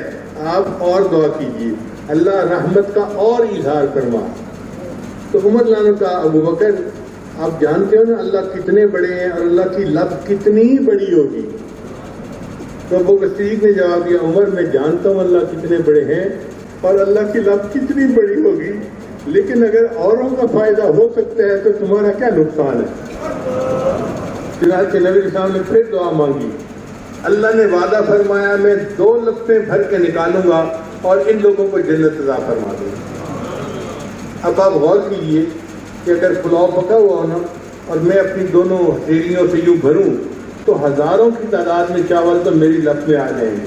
آپ اور دعا کیجیے، اللہ رحمت کا اور اظہار فرما۔ تو عمر لانو کا ابو بکر آپ جانتے ہو نا اللہ کتنے بڑے ہیں اور اللہ کی لب کتنی بڑی ہوگی۔ تو ابو بکر صدیق نے جواب دیا عمر میں جانتا ہوں اللہ کتنے بڑے ہیں اور اللہ کی لب کتنی بڑی ہوگی، لیکن اگر اوروں کا فائدہ ہو سکتا ہے تو تمہارا کیا نقصان ہے۔ چنانچہ نبی صاحب نے پھر دعا مانگی، اللہ نے وعدہ فرمایا میں 2 لپیں بھر کے نکالوں گا اور ان لوگوں کو جنت عطا فرما دوں گا۔ اب آپ غور کیجئے کہ اگر پلاؤ پکا ہوا ہو نا اور میں اپنی دونوں ہتھیلیوں سے یوں بھروں تو ہزاروں کی تعداد میں چاول تو میری لپ میں آ جائیں گے۔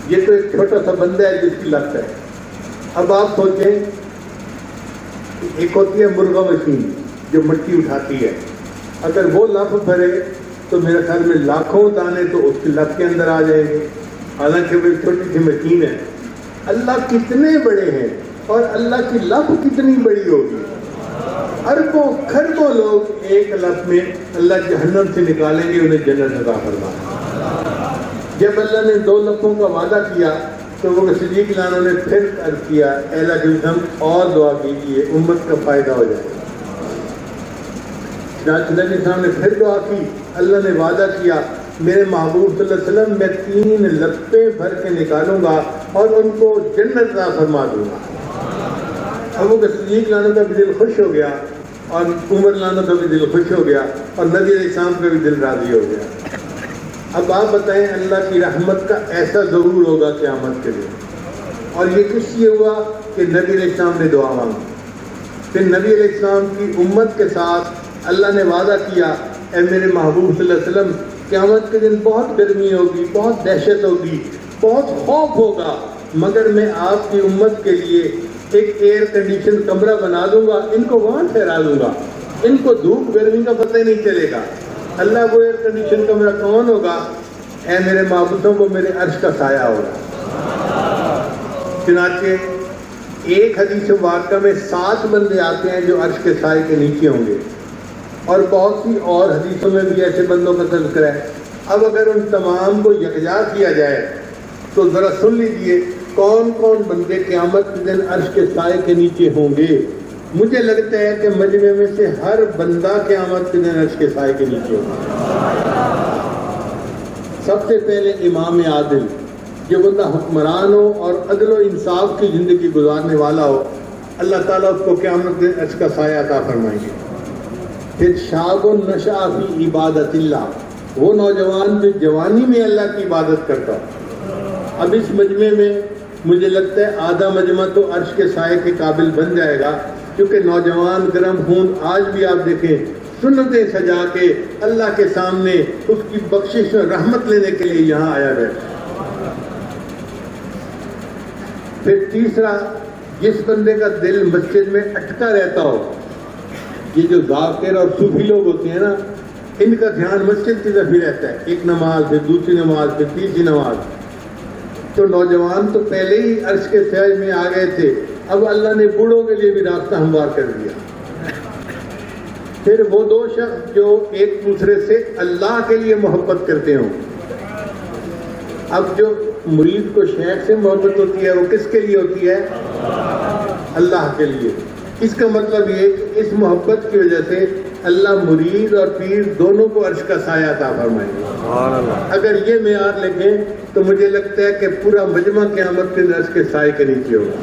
یہ تو ایک چھوٹا سا بندہ ہے جس کی لپ ہے۔ اب آپ سوچیں ایک ہوتی ہے مرغا مشین جو مٹی اٹھاتی ہے، اگر وہ لپ بھرے تو میرے خیال میں لاکھوں دانے تو اس کی لپ کے اندر آ جائیں گے، حالانکہ وہ ایک چھوٹی سی مشین ہے۔ اللہ کتنے بڑے ہیں اور اللہ کی لپ کتنی بڑی ہوگی۔ اربوں کھربوں لوگ ایک لپ میں اللہ جہنم سے نکالیں گے، انہیں جنت عطا فرمائے۔ جب اللہ نے 2 لپوں کا وعدہ کیا تو وہ صدیق لانو نے پھر عرض کیا اے اللہ کے ہم اور دعا کیجیے امت کا فائدہ ہو جائے۔ نبی صاحب نے پھر دعا کی، اللہ نے وعدہ کیا میرے محبوب صلی اللہ علیہ وسلم میں 3 لپیں بھر کے نکالوں گا اور ان کو جنت عطا فرما دوں گا۔ ابو بکر صدیق لانو کا بھی دل خوش ہو گیا اور عمر لانو کا بھی دل خوش ہو گیا اور نبی علیہ السلام کا بھی دل راضی ہو گیا۔ اب آپ بتائیں اللہ کی رحمت کا ایسا ضرور ہوگا قیامت کے دن، اور یہ کس لیے ہوا کہ نبی علیہ السلام نے دعا مانگی۔ پھر نبی علیہ السلام کی امت کے ساتھ اللہ نے وعدہ کیا اے میرے محبوب صلی اللہ علیہ وسلم قیامت کے دن بہت گرمی ہوگی، بہت دہشت ہوگی، بہت خوف ہوگا، مگر میں آپ کی امت کے لیے ایک ایئر کنڈیشن کمرہ بنا دوں گا، ان کو وہاں ٹھہرا دوں گا، ان کو دھوپ گرمی کا پتہ ہی نہیں چلے گا۔ اللہ وہ ایئر کنڈیشن کمرہ کون ہوگا؟ اے میرے معبودوں کو میرے عرش کا سایہ ہوگا۔ چنانچہ ایک حدیث مبارکہ میں 7 بندے آتے ہیں جو عرش کے سائے کے نیچے ہوں گے، اور بہت سی اور حدیثوں میں بھی ایسے بندوں کا تذکرہ ہے۔ اب اگر ان تمام کو یکجا کیا جائے تو ذرا سن لیجئے کون کون بندے قیامت کے دن عرش کے سائے کے نیچے ہوں گے۔ مجھے لگتا ہے کہ مجمع میں سے ہر بندہ قیامت کے دن عرش کے سائے کے نیچے ہوگا۔ سب سے پہلے امام عادل، جو بندہ حکمران ہو اور عدل و انصاف کی زندگی گزارنے والا ہو، اللہ تعالیٰ اس کو قیامت کے دن عرش کا سایہ عطا فرمائیں گے۔ پھر شاب نشأ فی عبادت اللہ، وہ نوجوان جو جوانی میں اللہ کی عبادت کرتا ہو۔ اب اس مجمع میں مجھے لگتا ہے آدھا مجمع تو عرش کے سائے کے قابل بن جائے گا، کیونکہ نوجوان گرم خون آج بھی آپ دیکھیں سنتیں سجا کے اللہ کے سامنے اس کی بخشش اور رحمت لینے کے لیے یہاں آیا بیٹھا۔ پھر تیسرا، جس بندے کا دل مسجد میں اٹکا رہتا ہو، یہ جو ذاکر اور صوفی لوگ ہوتے ہیں نا، ان کا دھیان مسجد کی طرف ہی رہتا ہے، ایک نماز پھر دوسری نماز پھر تیسری نماز۔ تو نوجوان تو پہلے ہی عرش کے سائے میں آ گئے تھے، اب اللہ نے بوڑھوں کے لیے بھی راستہ ہموار کر دیا۔ پھر وہ 2 شخص جو ایک دوسرے سے اللہ کے لیے محبت کرتے ہوں۔ اب جو مرید کو شیخ سے محبت ہوتی ہے وہ کس کے لیے ہوتی ہے؟ اللہ کے لیے۔ اس کا مطلب یہ کہ اس محبت کی وجہ سے اللہ مرید اور پیر دونوں کو عرش کا سایہ عطا فرمائیں گے۔ اگر یہ معیار لگیں تو مجھے لگتا ہے کہ پورا مجمع قیامت کے عرش کے سائے کے نیچے ہوگا۔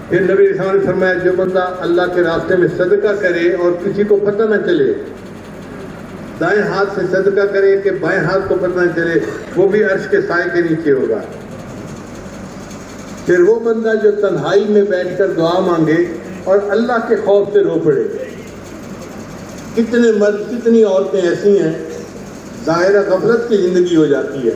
پھر نبی علیہ السلام نے فرمایا جو بندہ اللہ کے راستے میں صدقہ کرے اور کسی کو پتہ نہ چلے، دائیں ہاتھ سے صدقہ کرے کہ بائیں ہاتھ کو پتہ نہ چلے، وہ بھی عرش کے سائے کے نیچے ہوگا۔ پھر وہ بندہ جو تنہائی میں بیٹھ کر دعا مانگے اور اللہ کے خوف سے رو پڑے۔ کتنے مرد کتنی عورتیں ایسی ہیں ظاہرہ غفلت کی زندگی ہو جاتی ہے،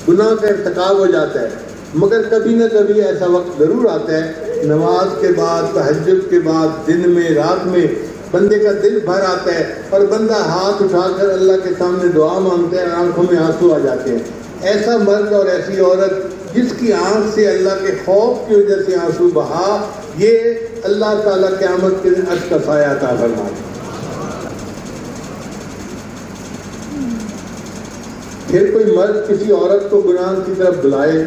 گناہ کا ارتکاب ہو جاتا ہے، مگر کبھی نہ کبھی ایسا وقت ضرور آتا ہے نماز کے بعد، تہجد کے بعد، دن میں، رات میں بندے کا دل بھر آتا ہے اور بندہ ہاتھ اٹھا کر اللہ کے سامنے دعا مانگتا ہے، آنکھوں میں آنسو آ جاتے ہیں۔ ایسا مرد اور ایسی عورت جس کی آنکھ سے اللہ کے خوف کی وجہ سے آنسو بہا، یہ اللہ تعالیٰ قیامت کے دن عرش کا سایہ عطا فرمائے۔ پھر کوئی مرد کسی عورت کو گناہ کی طرف بلائے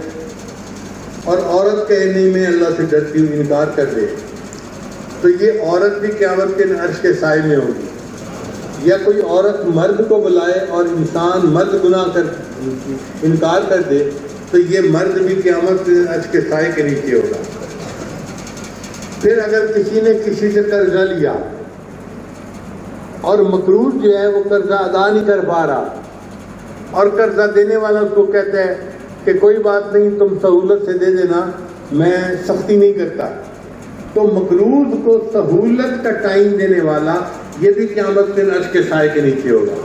اور عورت کہنے میں اللہ سے ڈرتی ہوئی انکار کر دے، تو یہ عورت بھی قیامت کے دن عرش کے سائے میں ہوگی۔ یا کوئی عورت مرد کو بلائے اور انسان مرد گناہ کر انکار کر دے، تو یہ مرد بھی قیامت کے دن عرش کے سائے کے نیچے ہوگا۔ پھر اگر کسی نے کسی سے قرضہ لیا اور مقروض جو ہے وہ قرضہ ادا نہیں کر پا رہا، اور قرضہ دینے والا اس کو کہتا ہے کہ کوئی بات نہیں، تم سہولت سے دے دینا، میں سختی نہیں کرتا، تو مقروض کو سہولت کا ٹائم دینے والا یہ بھی قیامت کے دن عرش کے سائے کے نیچے ہوگا۔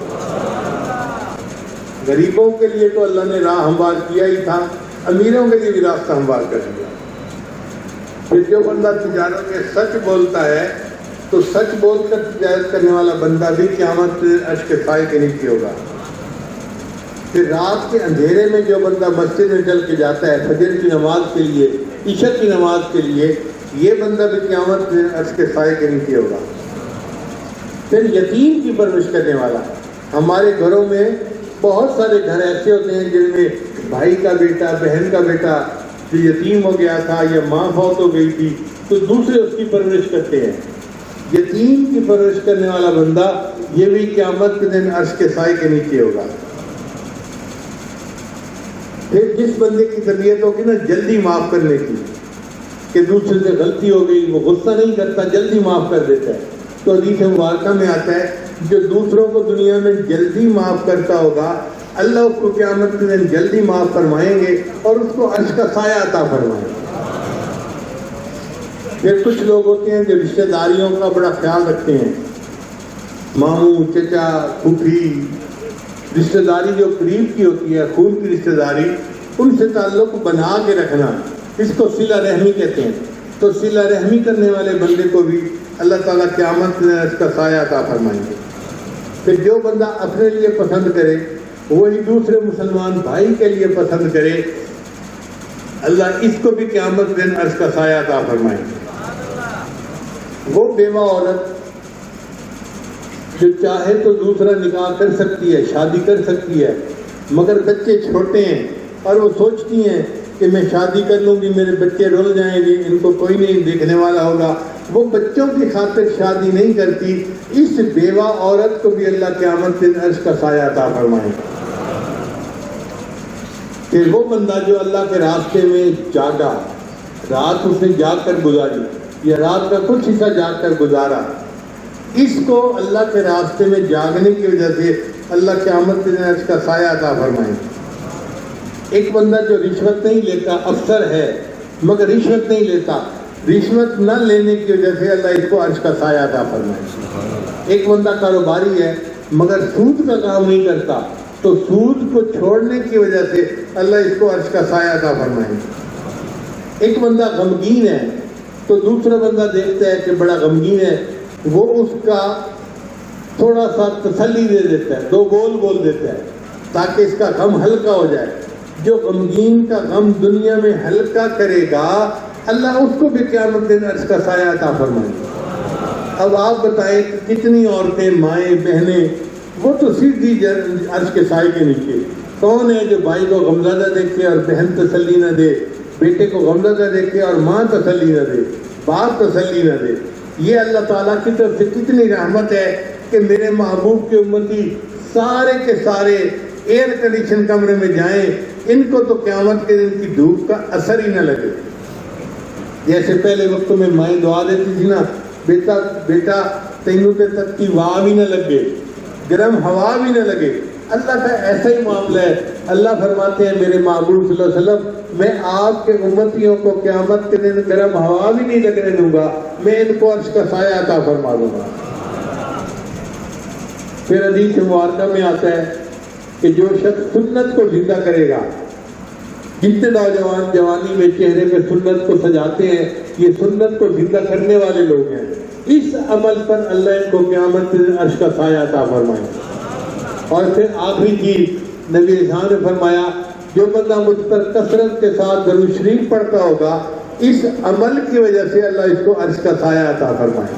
غریبوں کے لیے تو اللہ نے راہ ہموار کیا ہی تھا، امیروں کے لیے بھی راستہ ہموار کر دیا۔ پھر جو بندہ تجارت میں سچ بولتا ہے تو سچ بول کر تجارت کرنے والا بندہ بھی قیامت کے دن عرش کے سائے کے نیچے ہوگا۔ پھر رات کے اندھیرے میں جو بندہ مسجد میں چل کے جاتا ہے فجر کی نماز کے لیے، عشاء کی نماز کے لیے، یہ بندہ بھی قیامت کے دن عرش کے سائے کے نیچے ہوگا۔ پھر یتیم کی پرورش کرنے والا، ہمارے گھروں میں بہت سارے گھر ایسے ہوتے ہیں جن میں بھائی کا بیٹا، بہن کا بیٹا جو یتیم ہو گیا تھا یا ماں فوت ہو گئی تھی تو دوسرے اس کی پرورش کرتے ہیں۔ یتیم کی پرورش کرنے والا بندہ یہ بھی قیامت کے دن عرش کے سائے کے نیچے ہوگا۔ پھر جس بندے کی طبیعت ہوگی نا جلدی معاف کرنے کی، کہ دوسرے سے غلطی ہو گئی، وہ غصہ نہیں کرتا، جلدی معاف کر دیتا ہے، تو حدیث مبارکہ میں آتا ہے جو دوسروں کو دنیا میں جلدی معاف کرتا ہوگا اللہ اس کو قیامت کے دن جلدی معاف فرمائیں گے اور اس کو عرش کا سایہ عطا فرمائیں گے۔ پھر کچھ لوگ ہوتے ہیں جو رشتہ داریوں کا بڑا خیال رکھتے ہیں، ماموں، چچا، پھوپھی، رشتہ داری جو قریب کی ہوتی ہے، خون کی رشتہ داری، ان سے تعلق بنا کے رکھنا، اس کو صلہ رحمی کہتے ہیں۔ تو صلہ رحمی کرنے والے بندے کو بھی اللہ تعالیٰ قیامت میں اس کا سایہ عطا فرمائیں گے۔ پھر جو بندہ اپنے لیے پسند کرے وہی دوسرے مسلمان بھائی کے لیے پسند کرے، اللہ اس کو بھی قیامت دن عرش کا سایہ عطا فرمائیں گے۔ وہ بیوہ عورت جو چاہے تو دوسرا نکاح کر سکتی ہے، شادی کر سکتی ہے، مگر بچے چھوٹے ہیں اور وہ سوچتی ہیں کہ میں شادی کر لوں گی، میرے بچے رول جائیں گے، ان کو کوئی نہیں دیکھنے والا ہوگا، وہ بچوں کی خاطر شادی نہیں کرتی، اس بیوہ عورت کو بھی اللہ قیامت دن عرش کا سایہ عطا فرمائے گا۔ کہ وہ بندہ جو اللہ کے راستے میں جاگا، رات اس نے جاگ کر گزاری یا رات کا کچھ حصہ جاگ کر گزارا، اس کو اللہ کے راستے میں جاگنے کی وجہ سے اللہ قیامت کے دن اس کا سایہ عطا فرمائیں گے۔ ایک بندہ جو رشوت نہیں لیتا، افسر ہے مگر رشوت نہیں لیتا، رشوت نہ لینے کی وجہ سے اللہ اس کو عرش کا سایہ عطا فرمائے۔ ایک بندہ کاروباری ہے مگر سود کا کام نہیں کرتا، تو سود کو چھوڑنے کی وجہ سے اللہ اس کو عرش کا سایہ عطا فرمائے۔ ایک بندہ غمگین ہے تو دوسرا بندہ دیکھتا ہے کہ بڑا غمگین ہے، وہ اس کا تھوڑا سا تسلی دے دیتا ہے، دو بول بول دیتا ہے تاکہ اس کا غم ہلکا ہو جائے۔ جو غمگین کا غم دنیا میں ہلکا کرے گا اللہ اس کو بھی قیامت دن عرش کا سایہ عطا فرمائے گا۔ اب آپ بتائیں کہ کتنی عورتیں، مائیں، بہنیں، وہ تو سیدھی عرش کے سائے کے نیچے۔ کون ہے جو بھائی کو غمزدہ دیکھے اور بہن تسلی نہ دے، بیٹے کو غمزدہ دیکھے اور ماں تسلی نہ دے، باپ تسلی نہ دے؟ یہ اللہ تعالیٰ کی طرف سے کتنی رحمت ہے کہ میرے محبوب کے امتی سارے کے سارے ایئر کنڈیشن کمرے میں جائیں، ان کو تو قیامت کے دن کی دھوپ کا اثر ہی نہ لگے۔ جیسے پہلے وقتوں میں مائیں دعا دیتی تھی نا، بیٹا بیٹا تینوں تے تک کی واہ بھی نہ لگے، گرم ہوا بھی نہ لگے۔ اللہ کا ایسا ہی معاملہ ہے۔ اللہ فرماتے ہیں میرے محبوب صلی اللہ علیہ وسلم، میں آپ کے امتیوں کو قیامت کے دن گرم ہوا بھی نہیں لگنے دوں گا، میں ان کو عرش کا سایہ عطا فرما دوں گا۔ پھر حدیث مبارکہ میں آتا ہے کہ جو شخص سنت کو زندہ کرے گا، جتنے نوجوان جوانی میں چہرے پہ سنت کو سجاتے ہیں، یہ سنت کو زندہ کرنے والے لوگ ہیں، اس عمل پر اللہ ان کو قیامت کے دن عرش کا سایہ عطا فرمائے۔ اور پھر آخری چیز نبی اسلام نے فرمایا، جو بندہ مجھ پر کثرت کے ساتھ درود شریف پڑھتا ہوگا، اس عمل کی وجہ سے اللہ اس کو عرش کا سایہ عطا فرمائے۔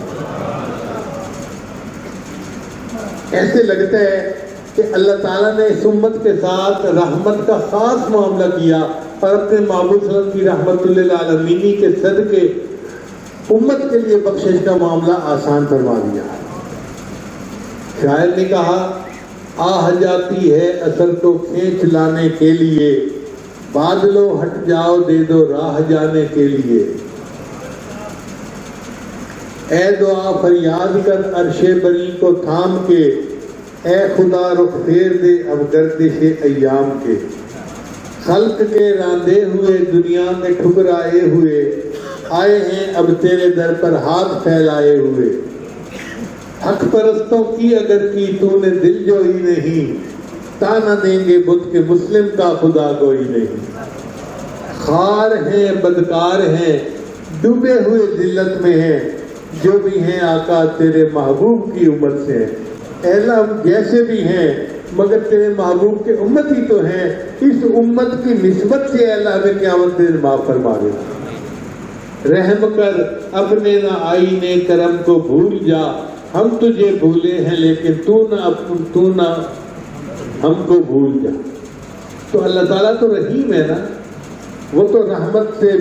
ایسے لگتا ہے کہ اللہ تعالیٰ نے اس امت کے ساتھ رحمت کا خاص معاملہ کیا اور اپنے محبوب صلی اللہ علیہ وسلم کی رحمت للعالمین کے صدقے امت کے لیے بخشش کا معاملہ آسان فرما دیا۔ شاعر نے کہا، آہ جاتی ہے اثر تو کھینچ لانے کے لیے، بادلوں ہٹ جاؤ دے دو راہ جانے کے لیے، اے دعا فریاد کر عرش بری کو تھام کے، اے خدا رخ پھیر دے اب گردش ایام کے، خلق کے راندے ہوئے دنیا میں ٹھکرائے ہوئے، آئے ہیں اب تیرے در پر ہاتھ پھیلائے ہوئے، حق پرستوں کی اگر کی تو نے دل جوئی نہیں، تانا دیں گے بت کے مسلم کا خدا کوئی نہیں، خار ہیں بدکار ہیں ڈوبے ہوئے ذلت میں ہیں، جو بھی ہیں آقا تیرے محبوب کی امت سے ہیں۔ اے اللہ ہم جیسے بھی ہیں مگر تیرے محبوب کے امت ہی تو ہیں، اس امت کی نسبت سے اے اللہ ہمیں قیامت میں معاف فرما دے، رحم کر اپنے نہ آئینے کرم کو بھول جا، ہم تجھے بھولے ہیں لیکن تو نہ ہم کو بھول جا۔ تو اللہ تعالیٰ تو رحیم ہے نا، وہ تو رحمت سے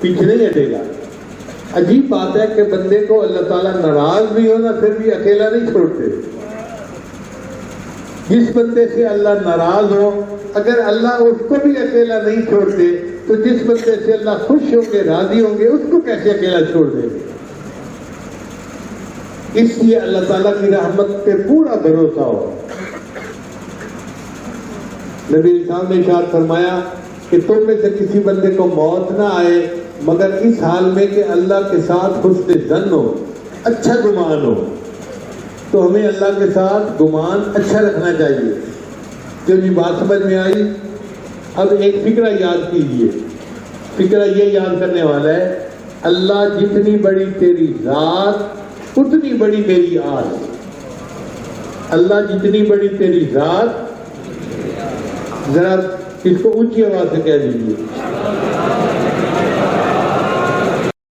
پیچھے نہیں ہٹے گا۔ عجیب بات ہے کہ بندے کو اللہ تعالیٰ ناراض بھی ہونا پھر بھی اکیلا نہیں چھوڑتے۔ جس بندے سے اللہ ناراض ہو، اگر اللہ اس کو بھی اکیلا نہیں چھوڑتے تو جس بندے سے اللہ خوش ہوں گے، راضی ہوں گے، اس کو کیسے اکیلا چھوڑ دیں گے؟ اس لیے اللہ تعالیٰ کی رحمت پہ پورا بھروسہ ہو۔ نبی صاحب نے ارشاد فرمایا کہ تم میں سے کسی بندے کو موت نہ آئے مگر اس حال میں کہ اللہ کے ساتھ حسن ظن ہو، اچھا گمان ہو۔ تو ہمیں اللہ کے ساتھ گمان اچھا رکھنا چاہیے۔ کہ جی بات سمجھ میں آئی؟ اب ایک فکرہ یاد کیجئے. فکرہ یہ یاد کرنے والا ہے، اللہ جتنی بڑی تیری ذات اتنی بڑی میری آس. اللہ جتنی بڑی تیری ذات، ذرا اس کو اونچی آواز سے کہہ دیجیے.